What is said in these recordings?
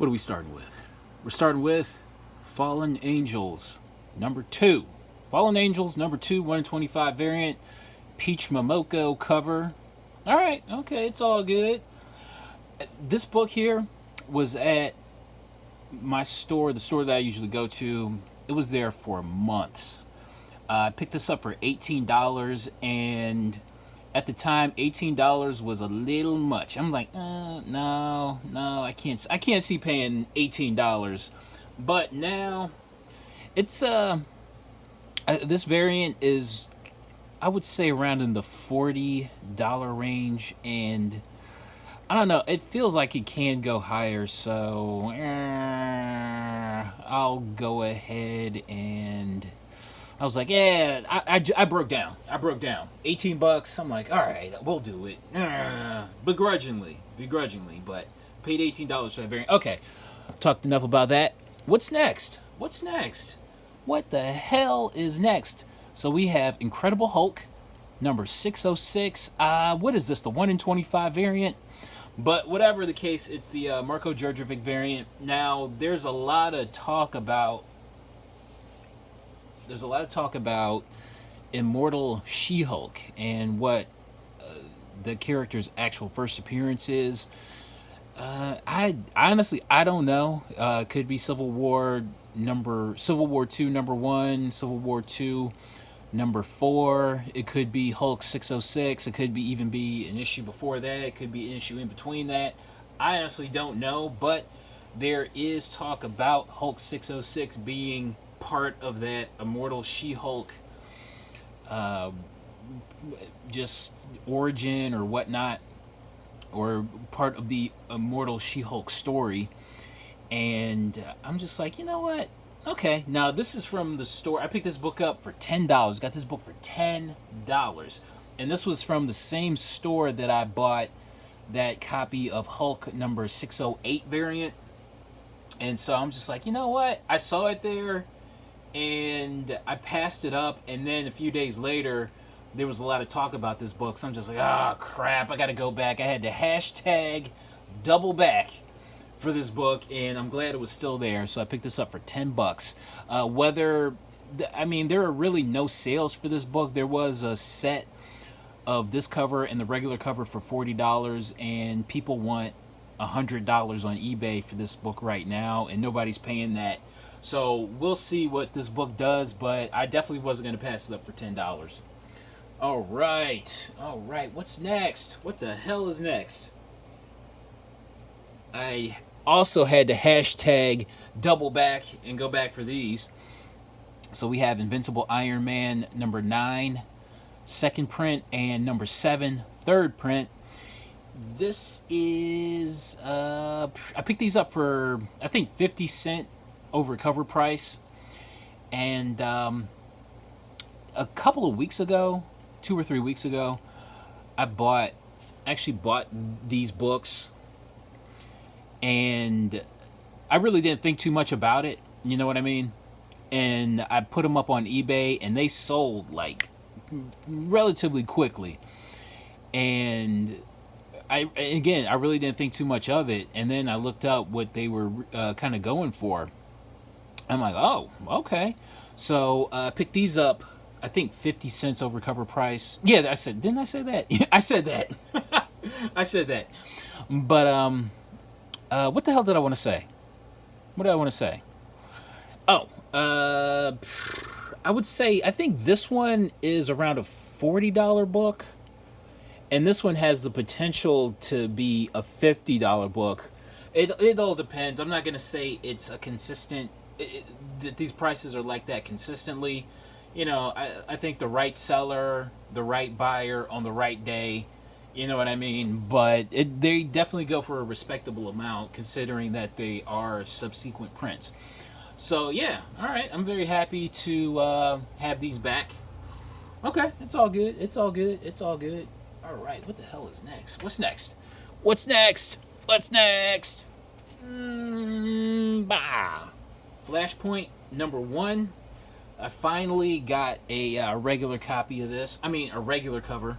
What are we starting with? We're starting with Fallen Angels number 2. Fallen Angels number 2, 1 in 25 variant. Peach Momoko cover. Alright, okay, it's all good. This book here was at my store, the store that I usually go to. It was there for months. I picked this up for $18, and at the time, $18 was a little much. I'm like, no, I can't see paying $18. But now, it's this variant is, I would say, around in the $40 range, and I don't know. It feels like it can go higher, so I'll go ahead and I was like, yeah, I broke down. 18 bucks. I'm like, all right, we'll do it. Begrudgingly, but paid $18 for that variant. Okay, talked enough about that. What's next? What the hell is next? So we have Incredible Hulk, number 606. What is this? The 1 in 25 variant? But whatever the case, it's the Marko Djurdjevic variant. Now, there's a lot of talk about Immortal She-Hulk and what the character's actual first appearance is. I honestly don't know. Could be Civil War 2 number 1, Civil War 2 number 4. It could be Hulk 606. It could even be an issue before that. It could be an issue in between that. I honestly don't know, but there is talk about Hulk 606 being part of that Immortal She-Hulk just origin or whatnot, or part of the Immortal She-Hulk story. And I'm just like, you know what? Okay, now this is from the store. I picked this book up for $10. Got this book for $10. And this was from the same store that I bought that copy of Hulk number 608 variant. And so I'm just like, you know what? I saw it there and I passed it up, and then a few days later there was a lot of talk about this book, so I'm just like, crap, I gotta go back. I had to hashtag double back for this book, and I'm glad it was still there, so I picked this up for $10. There are really no sales for this book. There was a set of this cover and the regular cover for $40, and people want $100 on eBay for this book right now, and nobody's paying that. So we'll see what this book does, but I definitely wasn't going to pass it up for $10. All right. What's next? What the hell is next? I also had to hashtag double back and go back for these. So we have Invincible Iron Man number 9, second print, and number 7, third print. This is I picked these up for, I think, 50 cents over cover price. And a couple of weeks ago, 2 or 3 weeks ago, I actually bought these books, and I really didn't think too much about it, you know what I mean? And I put them up on eBay, and they sold like relatively quickly. And I really didn't think too much of it, and then I looked up what they were kind of going for. I'm like, oh, okay. So I picked these up, I think 50 cents over cover price. Yeah, didn't I say that? I said that. I said that. But what the hell did I want to say? What did I want to say? Oh, I would say, I think this one is around a $40 book, and this one has the potential to be a $50 book. It all depends. I'm not going to say it's a consistent, that these prices are like that consistently. You know, I think the right seller, the right buyer on the right day, you know what I mean? But they definitely go for a respectable amount, considering that they are subsequent prints. So yeah, all right. I'm very happy to have these back. Okay, it's all good. All right, what the hell is next? What's next? Flashpoint number 1. I finally got a regular copy of this. I mean, a regular cover.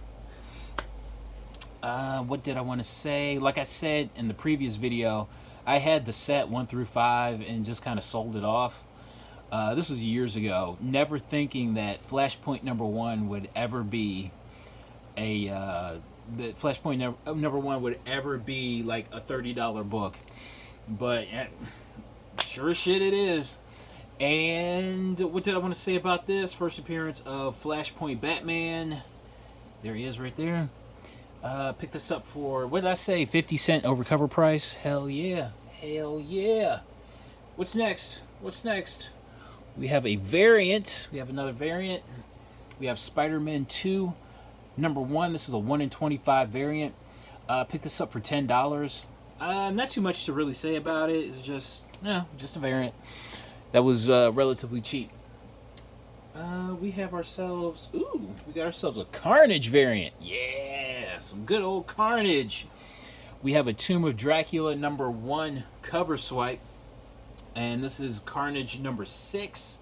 What did I want to say? Like I said in the previous video, I had the set 1 through 5 and just kind of sold it off. This was years ago, never thinking that Flashpoint #1 would ever be that Flashpoint #1 would ever be like a $30 book. But sure as shit it is. And what did I want to say about this? First appearance of Flashpoint Batman. There he is right there. Picked this up for, what did I say, 50-cent over cover price? Hell yeah. Hell yeah. What's next? What's next? We have a variant. We have another variant. We have Spider-Man 2 #1. This is a 1 in 25 variant. Picked this up for $10. Not too much to really say about it. It's just a variant. That was relatively cheap. We have ourselves... Ooh, we got ourselves a Carnage variant. Yeah, some good old Carnage. We have a Tomb of Dracula #1 cover swipe. And this is Carnage #6.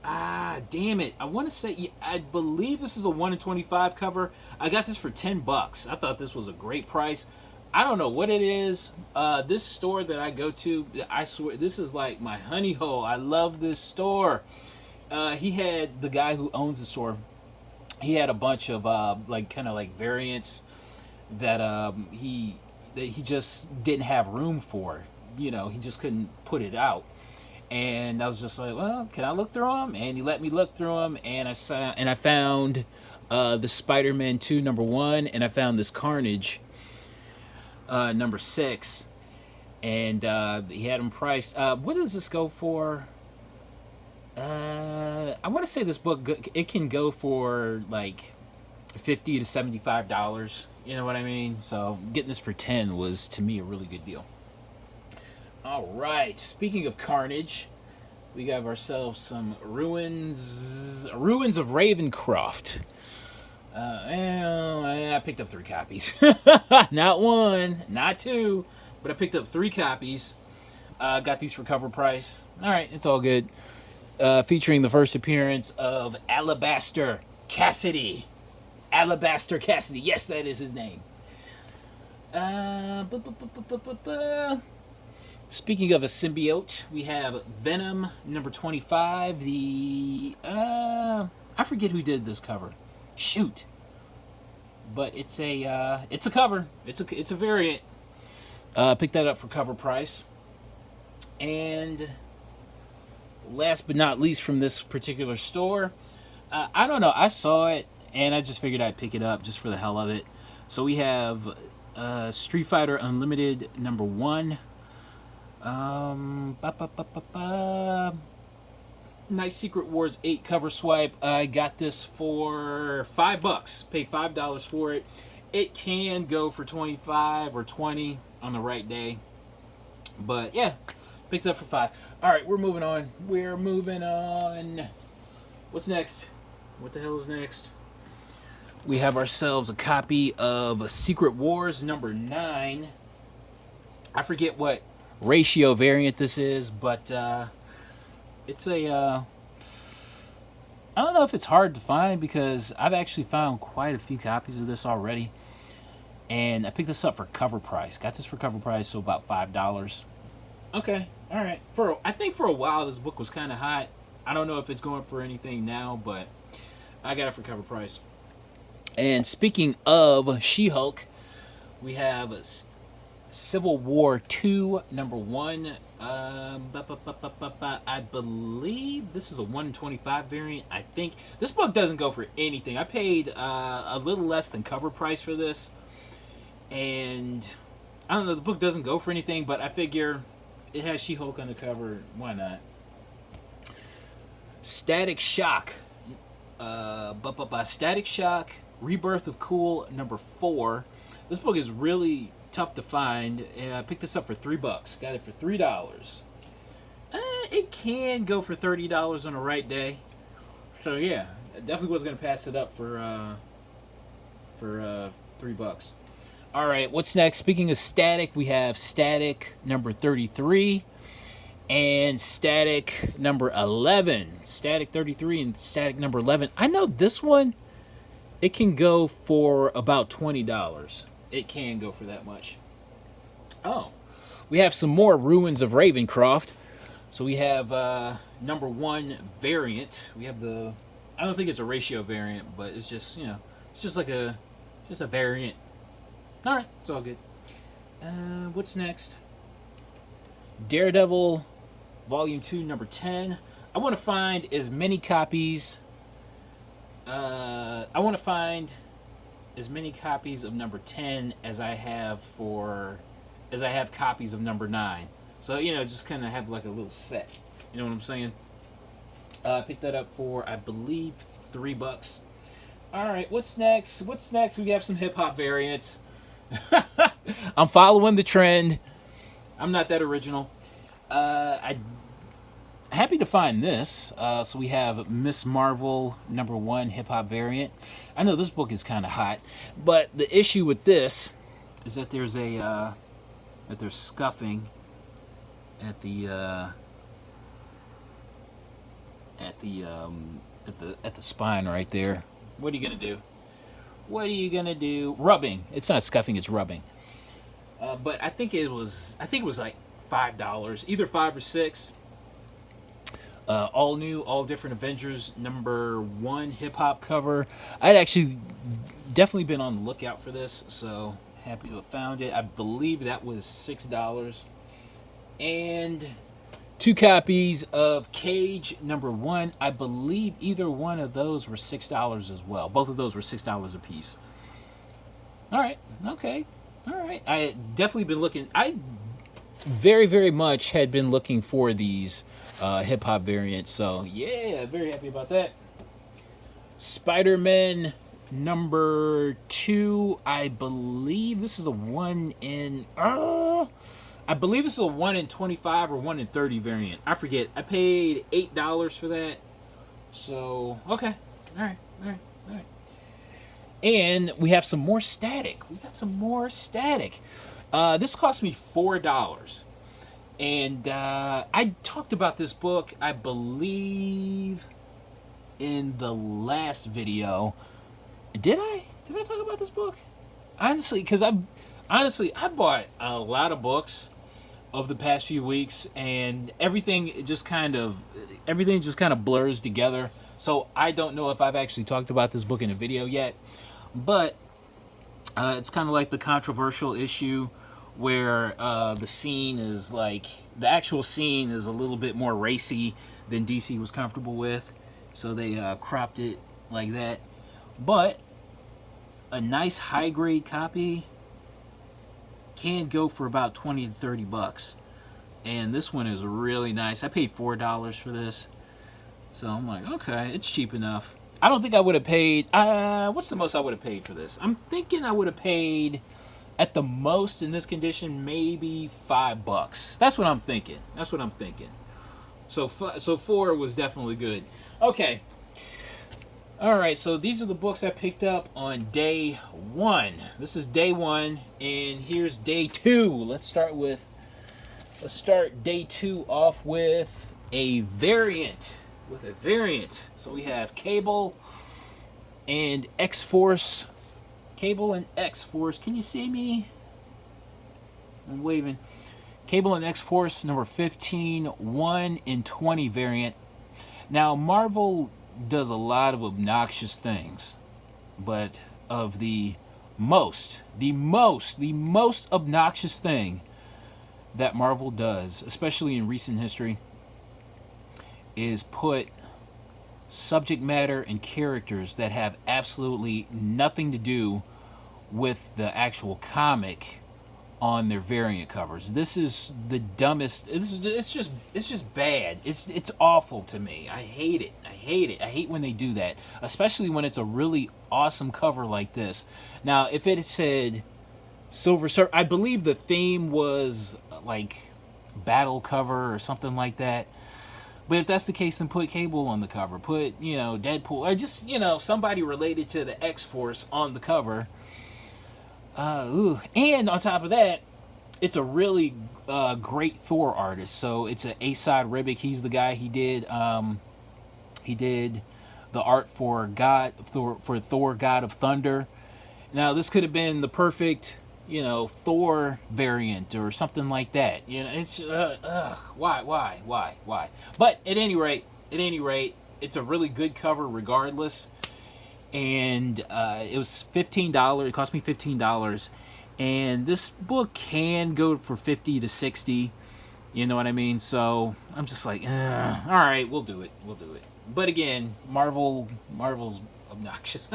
Damn it. I want to say... I believe this is a 1 in 25 cover. I got this for $10. I thought this was a great price. I don't know what it is. This store that I go to, I swear, this is like my honey hole. I love this store. He had, the guy who owns the store, he had a bunch of kind of variants that he just didn't have room for. You know, he just couldn't put it out. And I was just like, well, can I look through them? And he let me look through them, and I found the Spider-Man 2 #1, and I found this Carnage #6, and he had them priced. What does this go for? I want to say this book, it can go for like $50 to $75. You know what I mean? So getting this for 10 was, to me, a really good deal. All right. Speaking of Carnage, we got ourselves some Ruins of Ravencroft. I picked up 3 copies. Not 1, not 2, but I picked up 3 copies. Got these for cover price. All right, it's all good. Featuring the first appearance of Alabaster Cassidy. Alabaster Cassidy. Yes, that is his name. Speaking of a symbiote, we have Venom #25. I forget who did this cover. Shoot. But it's a cover. It's a variant. Picked that up for cover price. And last but not least from this particular store, I don't know. I saw it and I just figured I'd pick it up just for the hell of it. So we have Street Fighter Unlimited #1. Nice Secret Wars 8 cover swipe. I got this for $5. Paid $5 for it. It can go for 25 or 20 on the right day. But yeah, picked it up for 5. All right, we're moving on. What's next? What the hell is next? We have ourselves a copy of Secret Wars #9. I forget what ratio variant this is, but it's I don't know if it's hard to find, because I've actually found quite a few copies of this already, and I picked this up for cover price. Got this for cover price, so about $5. Okay, all right. I think for a while this book was kind of hot. I don't know if it's going for anything now, but I got it for cover price. And speaking of She-Hulk, we have Civil War 2 #1. I believe this is a 1 in 25 variant. I think this book doesn't go for anything. I paid a little less than cover price for this, and I don't know, the book doesn't go for anything, but I figure it has She-Hulk on the cover. Why not? Static Shock. Static Shock Rebirth of Cool #4. This book is really tough to find. I picked this up for $3. Got it for $3. It can go for $30 on the right day. So yeah, I definitely wasn't gonna pass it up for $3. All right, what's next? Speaking of Static, we have Static #33 and Static #11. Static 33 and Static #11. I know this one, it can go for about $20. It can go for that much. Oh, We have some more Ruins of Ravencroft. So we have number 1 variant. We have the, I don't think it's a ratio variant, but it's just, it's just like just a variant. All right, it's all good. What's next? Daredevil, Volume 2, number 10. I want to find as many copies. I want to find as many copies of number 10 as I have copies of number 9. So, just kind of have like a little set. You know what I'm saying? I picked that up for, I believe, $3. All right, what's next? We have some hip hop variants. I'm following the trend. I'm not that original. I'm happy to find this. So we have Miss Marvel number 1 hip hop variant. I know this book is kind of hot, but the issue with this is that there's scuffing at the spine right there. What are you gonna do? Rubbing. It's not scuffing. It's rubbing. But I think it was like $5, either 5 or 6. All new, all different Avengers number 1 hip hop cover. I'd actually definitely been on the lookout for this, so happy to have found it. I believe that was $6. And 2 copies of Cage number 1. I believe either one of those were $6 as well. Both of those were $6 a piece. All right. Okay. All right. I definitely been looking. I very, very much had been looking for these hip hop variants. So yeah, very happy about that. Spider-Man number 2. I believe this is a 1 in. I believe this is a 1 in 25 or 1 in 30 variant. I forget. I paid $8 for that. So, okay. All right. And we have some more static. This cost me $4. And I talked about this book, I believe, in the last video. Did I talk about this book? Honestly, because I bought a lot of books of the past few weeks, and everything just kind of blurs together. So I don't know if I've actually talked about this book in a video yet, but it's kind of like the controversial issue where the actual scene is a little bit more racy than DC was comfortable with, so they cropped it like that. But a nice high grade copy can go for about $20 to $30, and this one is really nice. I paid $4 for this, so I'm like, okay, it's cheap enough. I don't think I would have paid. What's the most I would have paid for this? I'm thinking I would have paid, at the most in this condition, maybe $5. That's what I'm thinking. So 4 was definitely good. Okay. All right, so these are the books I picked up on day 1. This is day 1, and here's day 2. Let's start day 2 off with a variant. So we have Cable and X-Force. Can you see me? I'm waving. Cable and X-Force number 15, 1 in 20 variant. Now, Marvel does a lot of obnoxious things, but of the most obnoxious thing that Marvel does, especially in recent history, is put subject matter and characters that have absolutely nothing to do with the actual comic on their variant covers. This is the dumbest. It's just bad. It's awful to me. I hate it. I hate when they do that, especially when it's a really awesome cover like this. Now, if it said Silver Surfer, I believe the theme was like battle cover or something like that. But if that's the case, then put Cable on the cover. Put, Deadpool, or just, somebody related to the X-Force on the cover. And on top of that, it's a really great Thor artist. So it's an Asad Ribic. He's the guy. He did the art for Thor, God of Thunder. Now, this could have been the perfect you know, Thor variant or something like that. You know, it's why? But at any rate, it's a really good cover regardless. And it was $15. It cost me $15, and this book can go for 50 to 60. You know what I mean? So I'm just like, all right, we'll do it. But again, Marvel's obnoxious.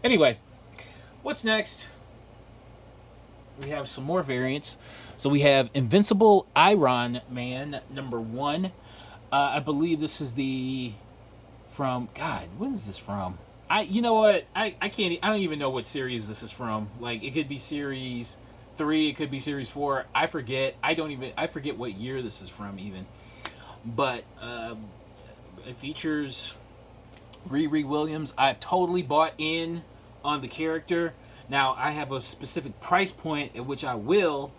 Anyway, what's next? We have some more variants. So we have Invincible Iron Man #1. I believe this is the from God. What is this from? You know what? I can't. I don't even know what series this is from. Like, it could be series 3. It could be series 4. I forget. I forget what year this is from even. But it features Riri Williams. I've totally bought in on the character. Now, I have a specific price point at which I will,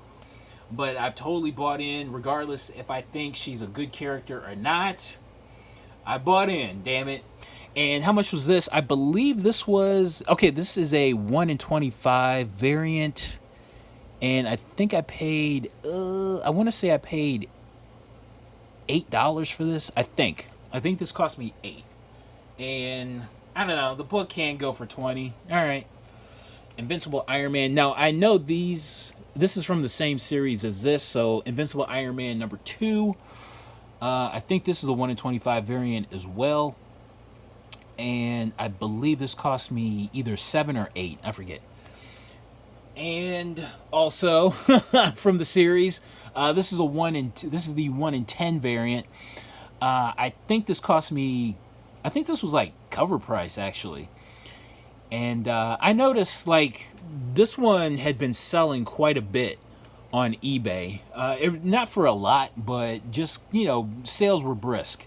but I've totally bought in regardless if I think she's a good character or not. I bought in, damn it. And how much was this? I believe this was... Okay, this is a 1 in 25 variant. And I think I paid... I want to say I paid $8 for this. I think this cost me $8. And I don't know. The book can go for $20. All right. Invincible Iron Man. Now, I know these... This is from the same series as this. So, Invincible Iron Man #2. I think this is a 1 in 25 variant as well. And I believe this cost me either $7 or $8. I forget. And also from the series, this is the 1 in 10 variant. I think this cost me. I think this was like cover price actually. And I noticed like this one had been selling quite a bit on eBay. Not for a lot, but just, you know, sales were brisk.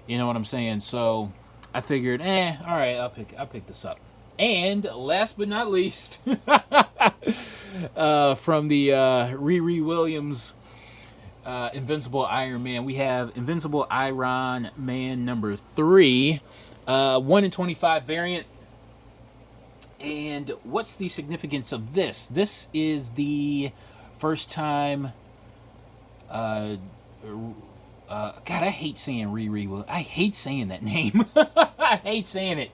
You know what I'm saying? So I figured, all right, I'll pick this up. And last but not least, from the Riri Williams Invincible Iron Man, we have Invincible Iron Man #3, 1 in 25 variant. And what's the significance of this? This is the first time. God, I hate saying Riri. I hate saying that name. I hate saying it.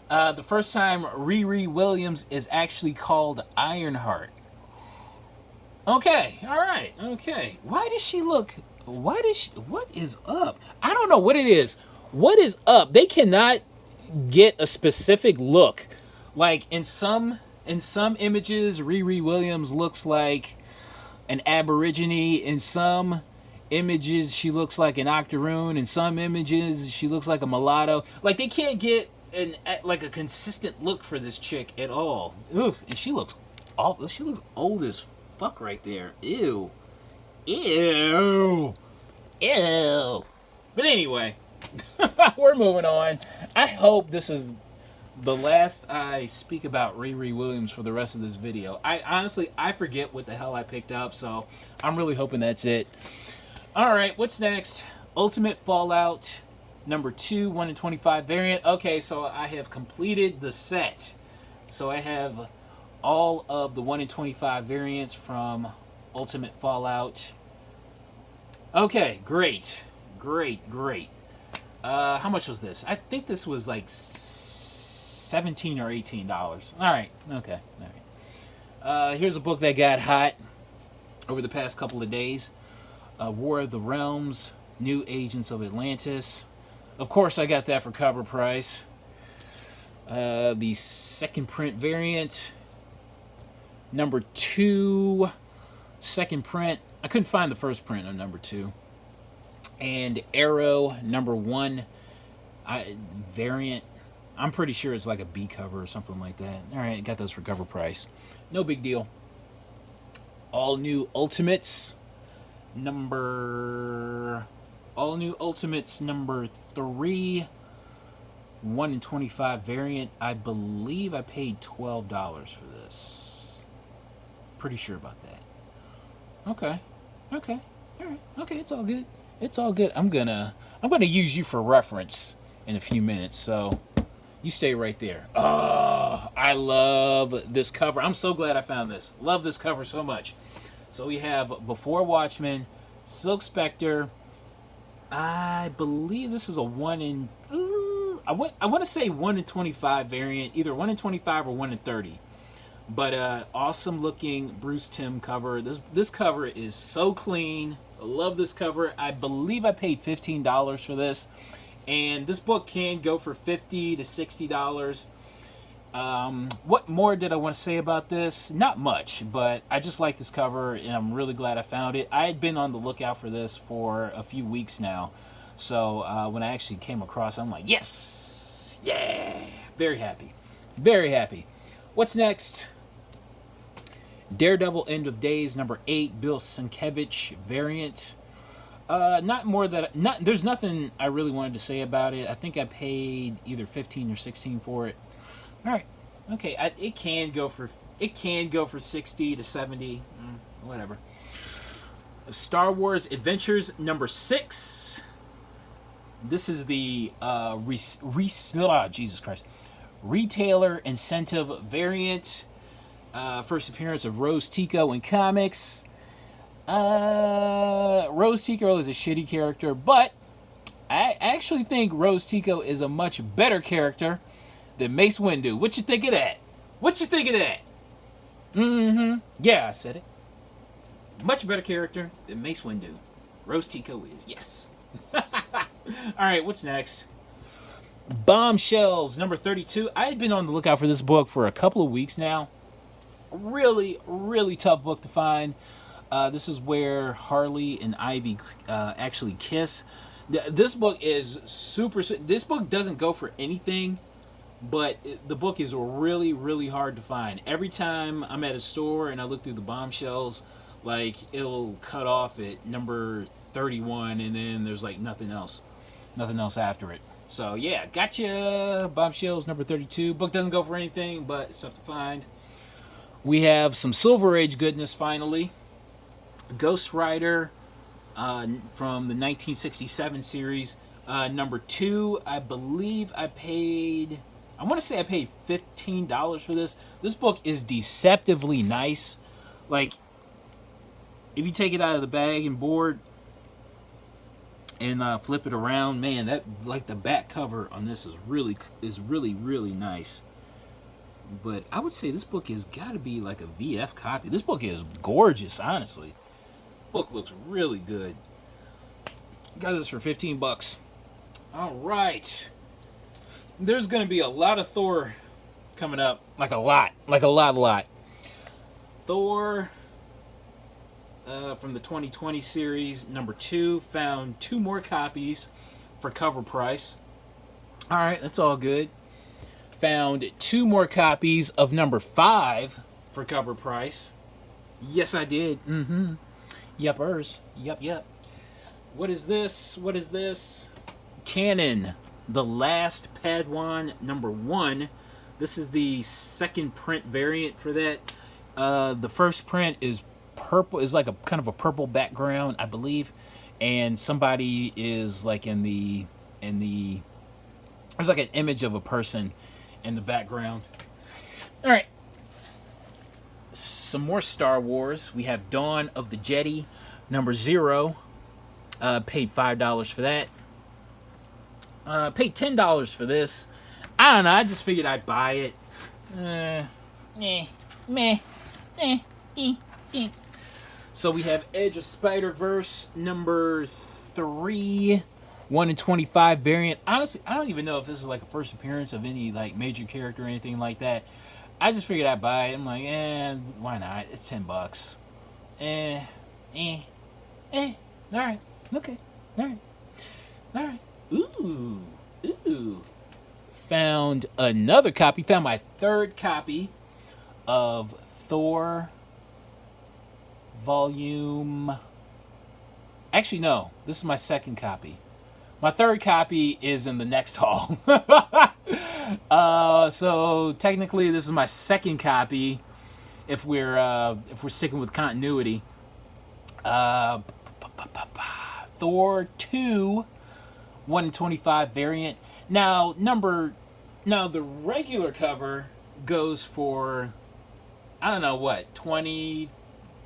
The first time Riri Williams is actually called Ironheart. Okay, all right, okay. What is up? I don't know what it is. What is up? They cannot get a specific look. Like in some images, Riri Williams looks like an Aborigine. In some images, she looks like an Octoroon. In some images, she looks like a mulatto. Like, they can't get a consistent look for this chick at all. Oof, and she looks awful. She looks old as fuck right there. Ew. But anyway, we're moving on. I hope this is the last I speak about Riri Williams for the rest of this video. I forget what the hell I picked up, so I'm really hoping that's it. Alright, what's next? Ultimate Fallout #2, 1 in 25 variant. Okay, so I have completed the set. So I have all of the 1 in 25 variants from Ultimate Fallout. Okay, great. How much was this? I think this was like $17 or $18. Alright, okay. Alright. Here's a book that got hot over the past couple of days. War of the Realms, New Agents of Atlantis. Of course, I got that for cover price. The second print variant, #2, second print. I couldn't find the first print of #2. And Arrow #1 variant. I'm pretty sure it's like a B cover or something like that. All right, got those for cover price. No big deal. All New Ultimates #3, 1 in 25 variant. I believe I paid $12 for this. Pretty sure about that. Okay. All right. Okay, it's all good. I'm gonna use you for reference in a few minutes, so you stay right there. I love this cover. I'm so glad I found this. Love this cover so much. So we have Before Watchmen, Silk Spectre. I believe this is a 1 in... I want to say 1 in 25 variant. Either 1 in 25 or 1 in 30. But awesome looking Bruce Timm cover. This cover is so clean. I love this cover. I believe I paid $15 for this. And this book can go for $50 to $60. What more did I want to say about this? Not much, but I just like this cover, and I'm really glad I found it. I had been on the lookout for this for a few weeks now, so when I actually came across it, I'm like, yes! Yeah! Very happy. Very happy. What's next? Daredevil End of Days, number 8, Bill Sienkiewicz variant. There's nothing I really wanted to say about it. I think I paid either 15 or 16 for it. All right, okay. It can go for 60 to 70, whatever. Star Wars Adventures number 6. This is the Jesus Christ, retailer incentive variant. First appearance of Rose Tico in comics. Rose Tico is a shitty character, but I actually think Rose Tico is a much better character than Mace Windu. What you think of that? What you think of that? Yeah, I said it. Much better character than Mace Windu. Rose Tico is, yes. Alright, what's next? Bombshells, number 32. I had been on the lookout for this book for a couple of weeks now. Really, really tough book to find. This is where Harley and Ivy actually kiss. This book is super... This book doesn't go for anything, but the book is really, really hard to find. Every time I'm at a store and I look through the bombshells, like, it'll cut off at number 31, and then there's, like, nothing else after it. So, yeah, gotcha. Bombshells, number 32. Book doesn't go for anything, but it's tough to find. We have some Silver Age goodness, finally. Ghost Rider from the 1967 series. Number 2, I believe I want to say I paid $15 for this. This book is deceptively nice. Like, if you take it out of the bag and board and flip it around, man, that, like, the back cover on this is really, really nice. But I would say this book has got to be like a VF copy. This book is gorgeous, honestly. Book looks really good. Got this for $15. All right. There's going to be a lot of Thor coming up. Like a lot. Thor from the 2020 series, number 2, found 2 more copies for cover price. All right, that's all good. Found 2 more copies of number 5 for cover price. Yes, I did. Yuppers. Yup. What is this? Canon, The Last Padawan, number 1. This is the second print variant for that. The first print is purple, is like a kind of a purple background, I believe, and somebody is like in the there's like an image of a person in the background. All right. Some more Star Wars. We have Dawn of the Jedi, number 0. Paid $5 for that. Paid $10 for this. I don't know. I just figured I'd buy it. So we have Edge of Spider-Verse, number 3. 1 in 25 variant. Honestly, I don't even know if this is like a first appearance of any like major character or anything like that. I just figured I'd buy it. I'm like, why not? It's $10. All right. Okay. All right. Ooh. Found another copy. Found my 3rd copy of Thor volume. Actually, no. This is my 2nd copy. My 3rd copy is in the next haul. So technically, this is my 2nd copy. If we're sticking with continuity, Thor 2, 1 in 25 variant. Now the regular cover goes for, I don't know what, 20,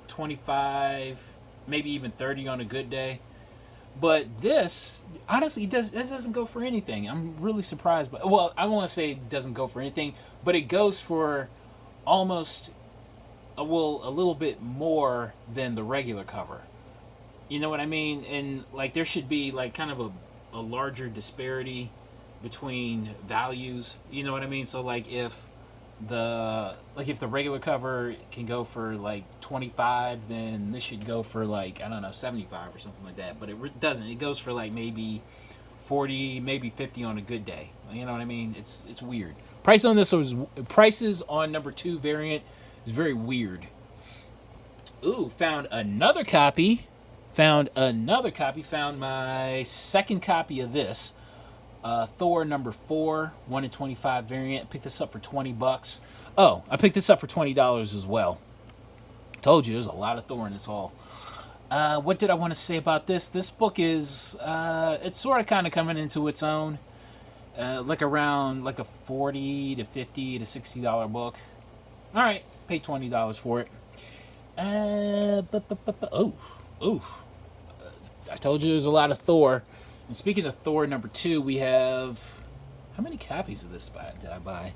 25, maybe even 30 on a good day. But this, honestly, this doesn't go for anything. I'm really surprised. But, well, I don't want to say it doesn't go for anything, but it goes for almost, well, a little bit more than the regular cover. You know what I mean? And, like, there should be, like, kind of a larger disparity between values. You know what I mean? So, like, if the regular cover can go for like 25, then this should go for like, I don't know, 75 or something like that. But it doesn't. It goes for like maybe 40, maybe 50 on a good day. You know what I mean? It's weird. Prices on number 2 variant is very weird. Ooh, found another copy. Found my second copy of this. Thor number 4, 1 in 25 variant. Picked this up for $20. Oh, I picked this up for $20 as well. Told you, there's a lot of Thor in this haul. What did I want to say about this? This book is, it's sort of kind of coming into its own. Like around like a $40 to $50 to $60 book. All right, paid $20 for it. I told you there's a lot of Thor. And speaking of Thor number 2, we have, how many copies of this did I buy?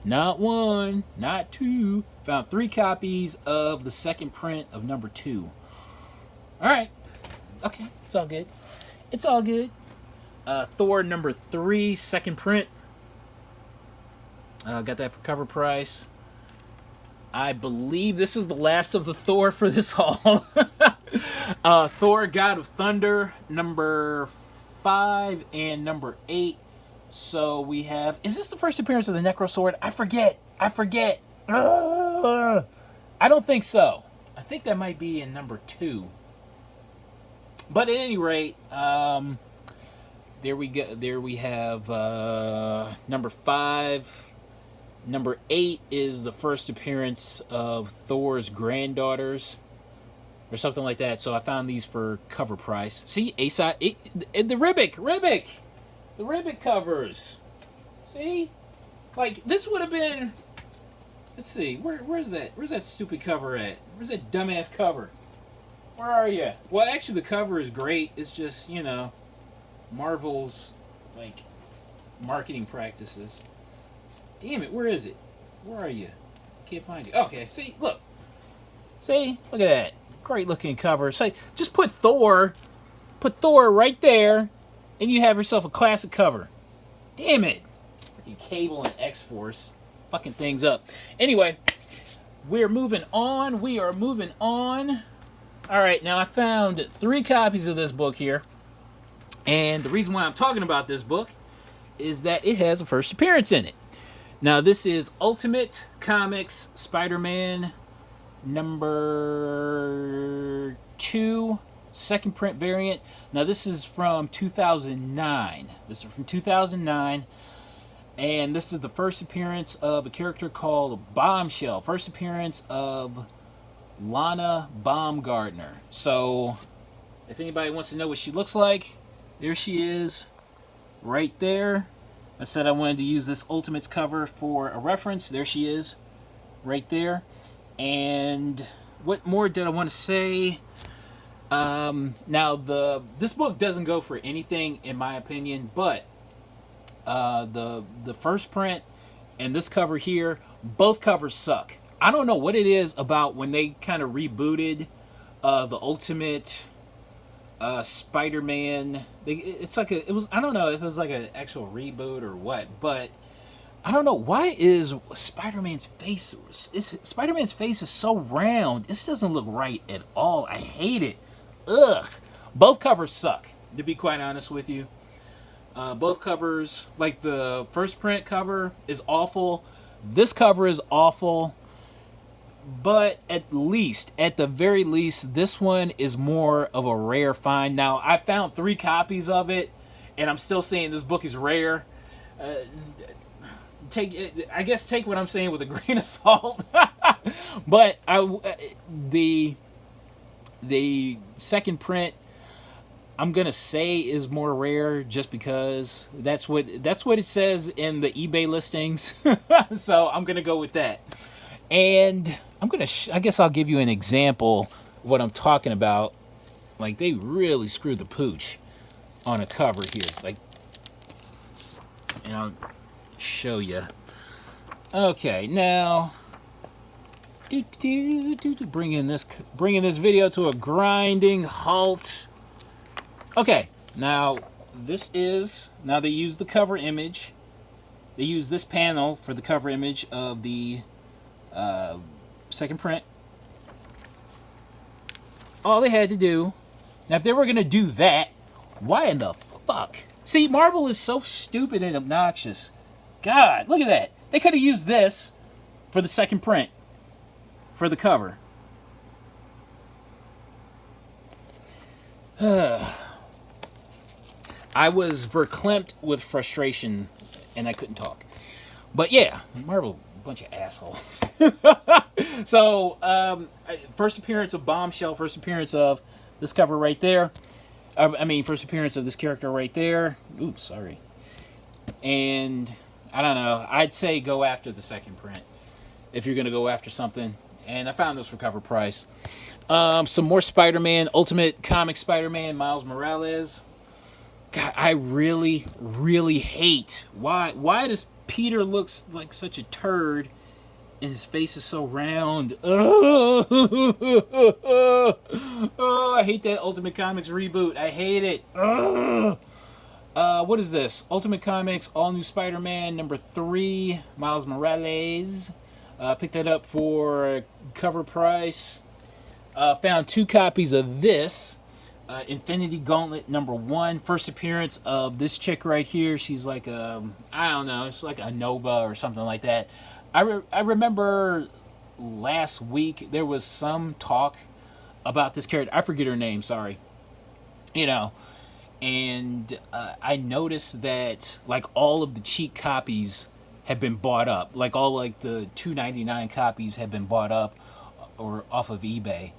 Not 1, not 2. Found 3 copies of the second print of number 2. All right. Okay, it's all good. It's all good. Thor number 3, second print. Got that for cover price. I believe this is the last of the Thor for this haul. Thor, God of Thunder, number 5 and number 8. So we have, is this the first appearance of the Necro Sword? I forget. I don't think so. I think that might be in number 2. But at any rate, there we go. There we have number 5. Number 8 is the first appearance of Thor's granddaughters, or something like that. So I found these for cover price. See, A-side, the Ribic covers. See, like this would have been. Let's see, where's that? Where's that stupid cover at? Where's that dumbass cover? Where are you? Well, actually, the cover is great. It's just, you know, Marvel's like marketing practices. Damn it, where is it? Where are you? Can't find you. Okay, see, look. See, look at that. Great looking cover. Say, just put Thor right there, and you have yourself a classic cover. Damn it. Freaking Cable and X-Force. Fucking things up. Anyway, we're moving on. Alright, now I found 3 copies of this book here. And the reason why I'm talking about this book is that it has a first appearance in it. Now, this is Ultimate Comics Spider-Man number 2, second print variant. Now, this is from 2009. And this is the first appearance of a character called Bombshell. First appearance of Lana Baumgartner. So, if anybody wants to know what she looks like, there she is, right there. I said I wanted to use this Ultimates cover for a reference. There she is, right there. And what more did I want to say? Now, this book doesn't go for anything, in my opinion, but the first print and this cover here, both covers suck. I don't know what it is about when they kind of rebooted the Ultimate Spider-Man. It's like I don't know if it was like an actual reboot or what, but I don't know, why is Spider-Man's face is so round. This doesn't look right at all. I hate it. Ugh. Both covers suck, to be quite honest with you. Both covers, like the first print cover is awful. This cover is awful. But at the very least, this one is more of a rare find. Now, I found 3 copies of it, and I'm still saying this book is rare. I guess take what I'm saying with a grain of salt. But the second print, I'm gonna say is more rare just because that's what it says in the eBay listings. So I'm gonna go with that. And I'm gonna I guess I'll give you an example of what I'm talking about. Like, they really screwed the pooch on a cover here. Like, and I'll show you. Okay, now bringing this video to a grinding halt. Okay, now they use the cover image. They use this panel for the cover image of the second print. All they had to do, now if they were gonna do that, why in the fuck? See, Marvel is so stupid and obnoxious. God, look at that. They could have used this for the second print, for the cover. I was verklempt with frustration, and I couldn't talk. But yeah, Marvel, a bunch of assholes. So, first appearance of Bombshell, first appearance of this cover right there. First appearance of this character right there. Ooh, sorry. And I don't know. I'd say go after the second print if you're going to go after something. And I found this for cover price. Some more Spider-Man, Ultimate Comic Spider-Man, Miles Morales. God, I really, really hate. Why does Peter looks like such a turd and his face is so round? Oh, I hate that Ultimate Comics reboot. I hate it. What is this? Ultimate Comics, All New Spider-Man, number 3, Miles Morales. Picked that up for cover price. Found 2 copies of this. Infinity Gauntlet number 1. First appearance of this chick right here. She's like I don't know. It's like a Nova or something like that. I remember last week there was some talk about this character. I forget her name. Sorry. You know. And I noticed that like all of the cheap copies have been bought up. Like all like the $2.99 copies have been bought up or off of eBay.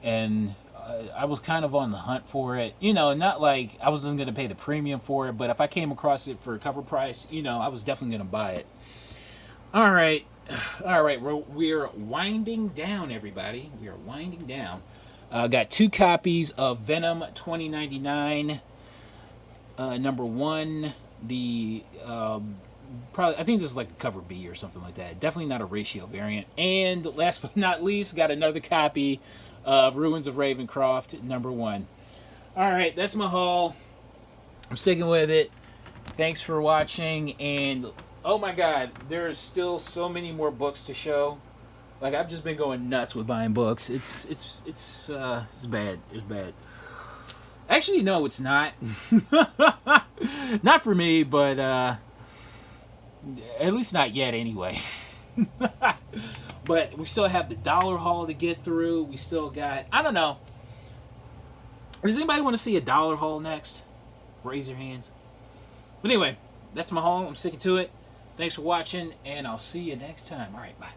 And I was kind of on the hunt for it. You know, not like I wasn't going to pay the premium for it, but if I came across it for cover price, you know, I was definitely going to buy it. All right. We're winding down, everybody. We are winding down. Got 2 copies of Venom 2099. Number 1, the probably I think this is like a cover B or something like that. Definitely not a ratio variant. And last but not least, got another copy of Ruins of Ravencroft, number 1. All right, that's my haul. I'm sticking with it. Thanks for watching. And oh my God, there are still so many more books to show. Like, I've just been going nuts with buying books. It's bad. It's bad. Actually, no, it's not. Not for me, but at least not yet anyway. But we still have the dollar haul to get through. We still got, I don't know. Does anybody want to see a dollar haul next? Raise your hands. But anyway, that's my haul. I'm sticking to it. Thanks for watching, and I'll see you next time. All right, bye.